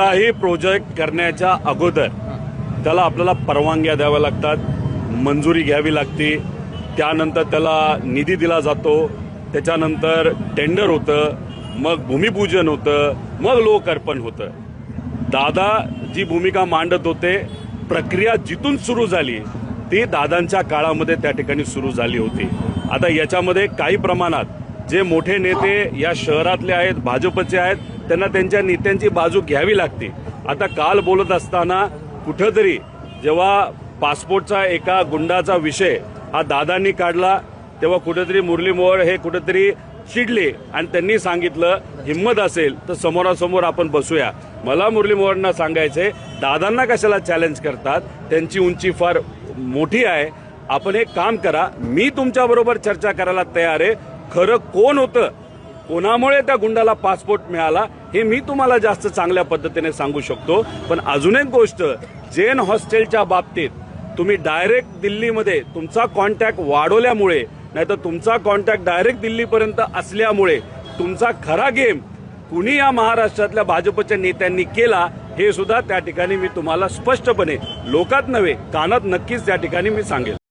काही प्रोजेक्ट करण्याच्या अगोदर त्याला आपल्याला परवानग्या द्याव्या लागतात, मंजुरी घ्यावी लागते, त्यानंतर त्याला निधी दिला जातो, त्याच्यानंतर टेंडर होतं, मग भूमिपूजन होतं, मग लोकार्पण होतं। दादा जी भूमिका मांडत होते, प्रक्रिया जिथून सुरू झाली ती दादांच्या काळामध्ये त्या ठिकाणी सुरू झाली होती। आता याच्यामध्ये काही प्रमाणात जे मोठे नेते या शहरातले आहेत, भाजपचे आहेत, त्यांना त्यांच्या नेत्यांची बाजू घ्यावी लागते। आता काल बोलत असताना कुठेतरी जेव्हा पासपोर्टचा एका गुंडाचा विषय हा दादांनी काढला, तेव्हा कुठेतरी मुरली मोहोळ हे कुठेतरी चिडले आणि त्यांनी सांगितलं हिम्मत असेल तर समोरासमोर आपण बसूया। मला मुरली मोहोळांना सांगायचंय, दादांना कशाला चॅलेंज करतात, त्यांची उंची फार मोठी आहे। आपण एक काम करा, मी तुमच्या बरोबर चर्चा करायला तयार आहे। खरं कोण होतं, कोणामुळे त्या गुंडाला पासपोर्ट मिळाला हे मी तुम्हाला जास्त चांगल्या पद्धतीने सांगू शकतो। पण अजून एक गोष्ट, जैन हॉस्टेलच्या बाबतीत तुम्ही डायरेक्ट दिल्लीमध्ये तुमचा कॉन्टॅक्ट वाढवल्यामुळे, नाहीतर तुमचा कॉन्टॅक्ट डायरेक्ट दिल्लीपर्यंत असल्यामुळे तुमचा खरा गेम कुणी या महाराष्ट्रातल्या भाजपच्या नेत्यांनी केला हे सुद्धा त्या ठिकाणी मी तुम्हाला स्पष्टपणे लोकात नव्हे कानात नक्कीच त्या ठिकाणी मी सांगेल।